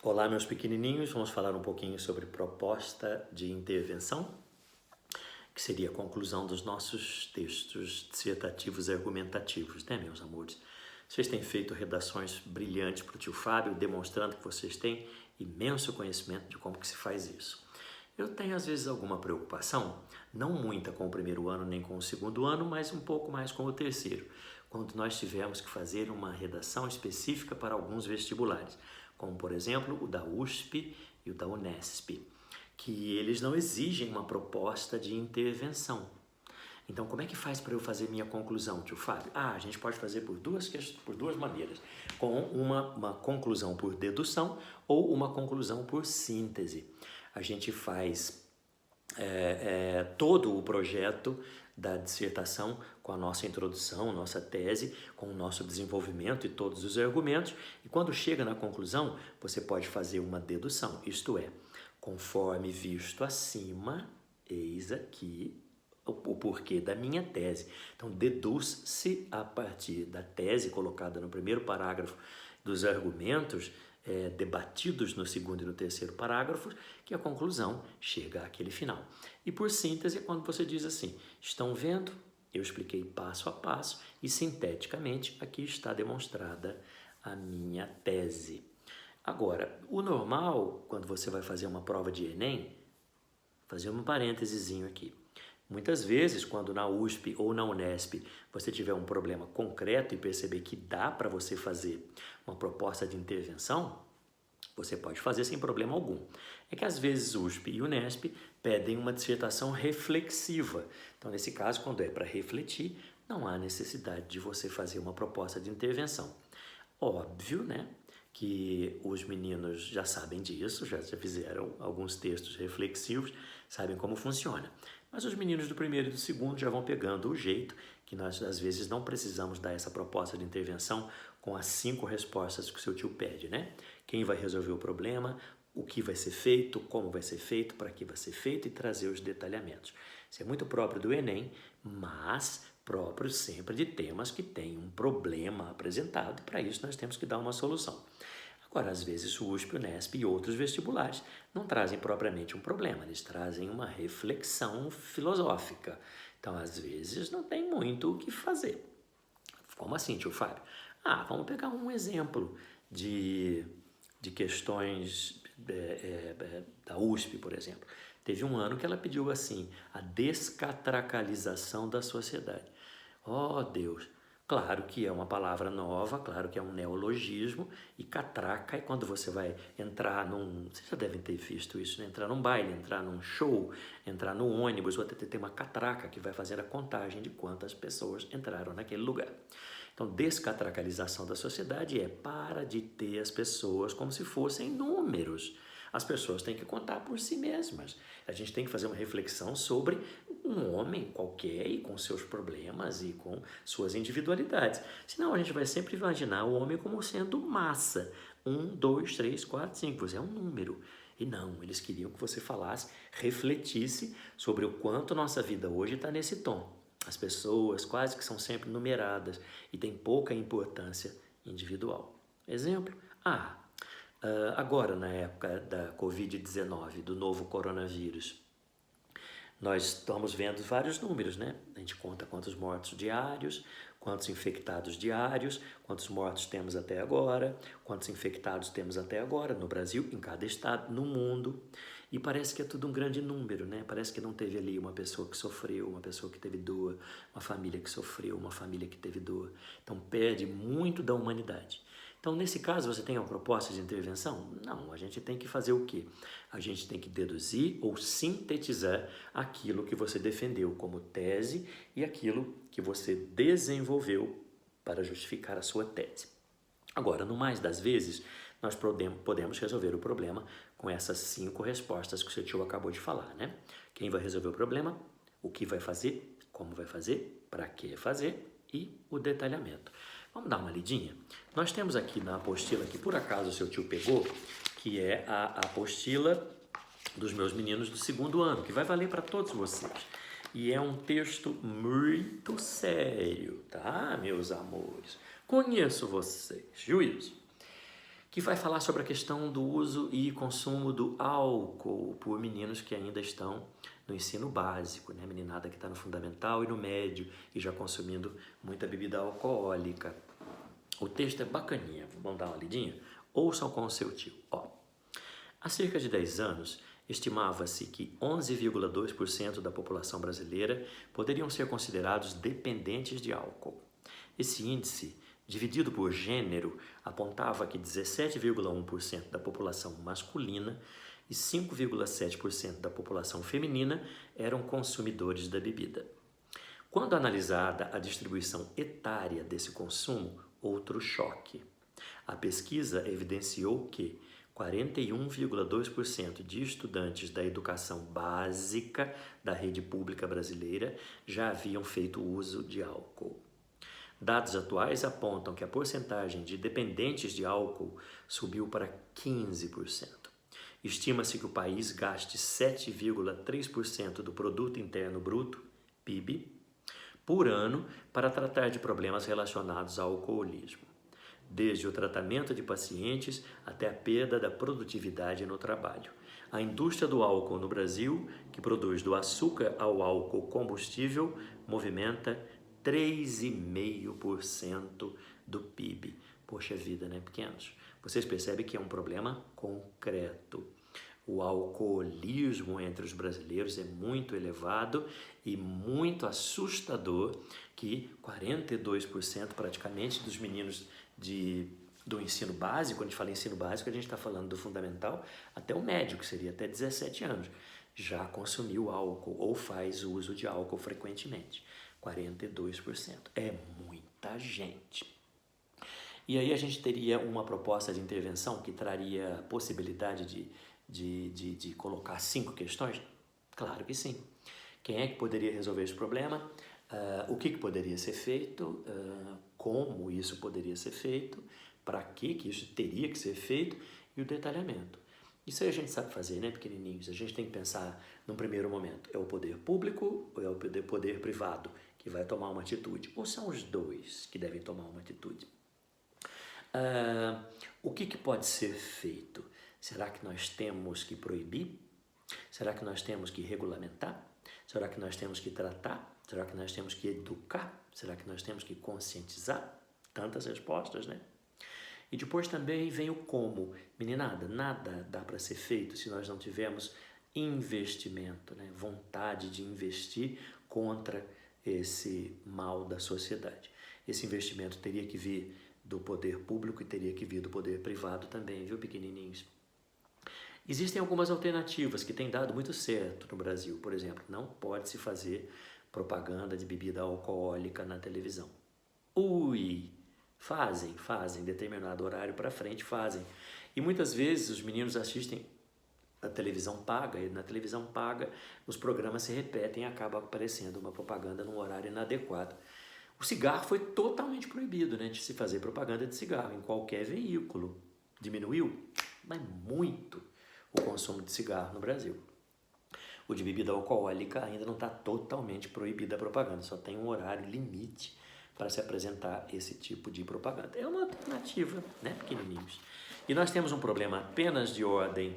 Olá, meus pequenininhos, vamos falar um pouquinho sobre proposta de intervenção, que seria a conclusão dos nossos textos dissertativos e argumentativos, né, meus amores? Vocês têm feito redações brilhantes para o tio Fábio, demonstrando que vocês têm imenso conhecimento de como que se faz isso. Eu tenho, às vezes, alguma preocupação, não muita com o primeiro ano nem com o segundo ano, mas um pouco mais com o terceiro, quando nós tivermos que fazer uma redação específica para alguns vestibulares, como, por exemplo, o da USP e o da Unesp, que eles não exigem uma proposta de intervenção. Então, como é que faz para eu fazer minha conclusão, tio Fábio? A gente pode fazer por duas maneiras, com uma conclusão por dedução ou uma conclusão por síntese. A gente faz todo o projeto da dissertação com a nossa introdução, nossa tese, com o nosso desenvolvimento e todos os argumentos, e quando chega na conclusão, você pode fazer uma dedução, isto é, conforme visto acima, eis aqui o porquê da minha tese. Então, deduz-se a partir da tese colocada no primeiro parágrafo dos argumentos debatidos no segundo e no terceiro parágrafos, que a conclusão chega àquele final. E por síntese, quando você diz assim, estão vendo? Eu expliquei passo a passo e sinteticamente aqui está demonstrada a minha tese. Agora, o normal, quando você vai fazer uma prova de Enem, fazer um parêntesezinho aqui. Muitas vezes, quando na USP ou na Unesp você tiver um problema concreto e perceber que dá para você fazer uma proposta de intervenção, você pode fazer sem problema algum. É que às vezes USP e Unesp pedem uma dissertação reflexiva. Então, nesse caso, quando é para refletir, não há necessidade de você fazer uma proposta de intervenção. Óbvio, né, que os meninos já sabem disso, já fizeram alguns textos reflexivos, sabem como funciona. Mas os meninos do primeiro e do segundo já vão pegando o jeito que nós, às vezes, não precisamos dar essa proposta de intervenção com as 5 respostas que o seu tio pede, né? Quem vai resolver o problema, o que vai ser feito, como vai ser feito, para que vai ser feito e trazer os detalhamentos. Isso é muito próprio do Enem, mas próprio sempre de temas que têm um problema apresentado. Para isso, nós temos que dar uma solução. Agora, às vezes, o USP, o Unesp e outros vestibulares não trazem propriamente um problema, eles trazem uma reflexão filosófica. Então, às vezes, não tem muito o que fazer. Como assim, tio Fábio? Vamos pegar um exemplo de questões da USP, por exemplo. Teve um ano que ela pediu assim, a descatracalização da sociedade. Oh, Deus! Claro que é uma palavra nova, claro que é um neologismo, e catraca é quando você vai entrar num... Vocês já devem ter visto isso, né? Entrar num baile, entrar num show, entrar no ônibus, ou até ter uma catraca que vai fazer a contagem de quantas pessoas entraram naquele lugar. Então, descatracalização da sociedade é para de ter as pessoas como se fossem números. As pessoas têm que contar por si mesmas. A gente tem que fazer uma reflexão sobre um homem qualquer e com seus problemas e com suas individualidades. Senão a gente vai sempre imaginar o homem como sendo massa. 1, 2, 3, 4, 5. Você é um número. E não, eles queriam que você falasse, refletisse sobre o quanto nossa vida hoje está nesse tom. As pessoas quase que são sempre numeradas e têm pouca importância individual. Exemplo? Agora, na época da Covid-19, do novo coronavírus, nós estamos vendo vários números, né? A gente conta quantos mortos diários, quantos infectados diários, quantos mortos temos até agora, quantos infectados temos até agora no Brasil, em cada estado, no mundo. E parece que é tudo um grande número, né? Parece que não teve ali uma pessoa que sofreu, uma pessoa que teve dor, uma família que sofreu, uma família que teve dor. Então perde muito da humanidade. Então, nesse caso, você tem uma proposta de intervenção? Não, a gente tem que fazer o quê? A gente tem que deduzir ou sintetizar aquilo que você defendeu como tese e aquilo que você desenvolveu para justificar a sua tese. Agora, no mais das vezes, nós podemos resolver o problema com essas 5 respostas que o seu tio acabou de falar, né? Quem vai resolver o problema, o que vai fazer, como vai fazer, para que fazer e o detalhamento. Vamos dar uma lidinha? Nós temos aqui na apostila, que por acaso o seu tio pegou, que é a apostila dos meus meninos do segundo ano, que vai valer para todos vocês. E é um texto muito sério, tá, meus amores? Conheço vocês, juízo. que vai falar sobre a questão do uso e consumo do álcool por meninos que ainda estão no ensino básico, né? Meninada que está no fundamental e no médio e já consumindo muita bebida alcoólica. O texto é bacaninha, vamos dar uma lidinha? Ouçam com o seu tio. Ó, há cerca de 10 anos, estimava-se que 11,2% da população brasileira poderiam ser considerados dependentes de álcool. Esse índice, dividido por gênero, apontava que 17,1% da população masculina e 5,7% da população feminina eram consumidores da bebida. Quando analisada a distribuição etária desse consumo, outro choque. A pesquisa evidenciou que 41,2% de estudantes da educação básica da rede pública brasileira já haviam feito uso de álcool. Dados atuais apontam que a porcentagem de dependentes de álcool subiu para 15%. Estima-se que o país gaste 7,3% do Produto Interno Bruto, PIB, por ano para tratar de problemas relacionados ao alcoolismo, desde o tratamento de pacientes até a perda da produtividade no trabalho. A indústria do álcool no Brasil, que produz do açúcar ao álcool combustível, movimenta 3,5% do PIB. Poxa vida, né, pequenos? Vocês percebem que é um problema concreto. O alcoolismo entre os brasileiros é muito elevado e muito assustador, que 42% praticamente dos meninos do ensino básico, quando a gente fala em ensino básico, a gente está falando do fundamental até o médio, que seria até 17 anos, já consumiu álcool ou faz uso de álcool frequentemente. 42%. É muita gente. E aí a gente teria uma proposta de intervenção que traria possibilidade de colocar 5 questões? Claro que sim. Quem é que poderia resolver esse problema? O que poderia ser feito? Como isso poderia ser feito? Para que isso teria que ser feito? E o detalhamento. Isso aí a gente sabe fazer, né, pequenininhos? A gente tem que pensar, num primeiro momento, é o poder público ou é o poder privado que vai tomar uma atitude? Ou são os dois que devem tomar uma atitude? O que pode ser feito? Será que nós temos que proibir? Será que nós temos que regulamentar? Será que nós temos que tratar? Será que nós temos que educar? Será que nós temos que conscientizar? Tantas respostas, né? E depois também vem o como. Meninada, nada dá para ser feito se nós não tivermos investimento, né? Vontade de investir contra esse mal da sociedade. Esse investimento teria que vir do poder público e teria que vir do poder privado também, viu, pequenininhos? Existem algumas alternativas que têm dado muito certo no Brasil. Por exemplo, não pode se fazer propaganda de bebida alcoólica na televisão. Fazem, determinado horário para frente, fazem. E muitas vezes os meninos assistem a televisão paga, e na televisão paga os programas se repetem e acaba aparecendo uma propaganda num horário inadequado. O cigarro foi totalmente proibido, né, de se fazer propaganda de cigarro em qualquer veículo. Diminuiu, mas muito, o consumo de cigarro no Brasil. O de bebida alcoólica ainda não está totalmente proibida a propaganda, só tem um horário limite para se apresentar esse tipo de propaganda. É uma alternativa, né, pequenininhos? E nós temos um problema apenas de ordem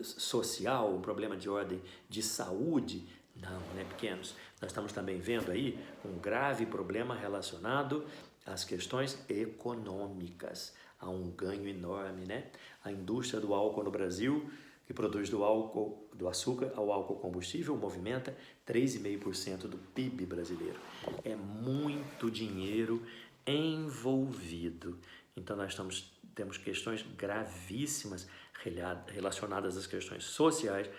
social, um problema de ordem de saúde? Não, né, pequenos? Nós estamos também vendo aí um grave problema relacionado às questões econômicas. Há um ganho enorme, né? A indústria do álcool no Brasil, que produz do açúcar ao álcool combustível, movimenta 3,5% do PIB brasileiro. É muito dinheiro envolvido. Então nós temos questões gravíssimas relacionadas às questões sociais,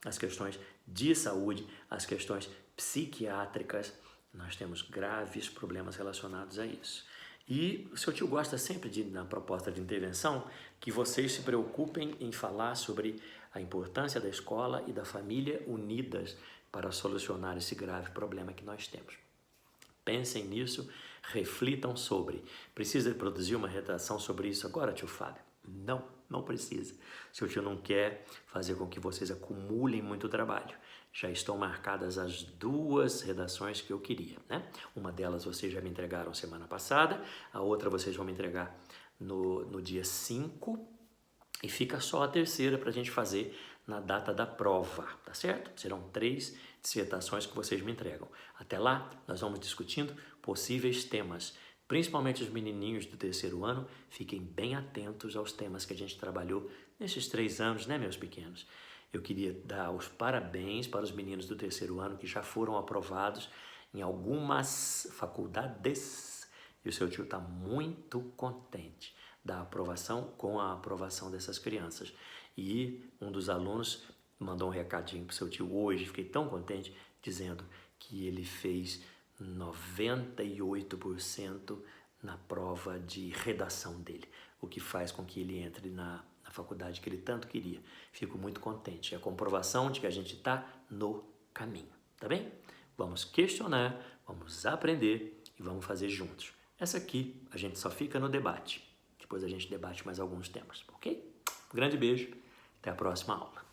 às questões de saúde, às questões psiquiátricas. Nós temos graves problemas relacionados a isso. E o seu tio gosta sempre na proposta de intervenção, que vocês se preocupem em falar sobre a importância da escola e da família unidas para solucionar esse grave problema que nós temos. Pensem nisso, reflitam sobre. Precisa produzir uma redação sobre isso agora, tio Fábio? Não precisa. Seu tio não quer fazer com que vocês acumulem muito trabalho. Já estão marcadas as 2 redações que eu queria, né? Uma delas vocês já me entregaram semana passada, a outra vocês vão me entregar no dia 5 e fica só a terceira para a gente fazer na data da prova, tá certo? Serão 3 dissertações que vocês me entregam. Até lá, nós vamos discutindo possíveis temas. Principalmente os menininhos do terceiro ano, fiquem bem atentos aos temas que a gente trabalhou nesses 3 anos, né, meus pequenos? Eu queria dar os parabéns para os meninos do terceiro ano que já foram aprovados em algumas faculdades. E o seu tio está muito contente da aprovação com a aprovação dessas crianças. E um dos alunos mandou um recadinho para o seu tio hoje, fiquei tão contente, dizendo que ele fez 98% na prova de redação dele, o que faz com que ele entre na faculdade que ele tanto queria. Fico muito contente. É a comprovação de que a gente está no caminho, tá bem? Vamos questionar, vamos aprender e vamos fazer juntos. Essa aqui a gente só fica no debate. Depois a gente debate mais alguns temas, ok? Um grande beijo, até a próxima aula.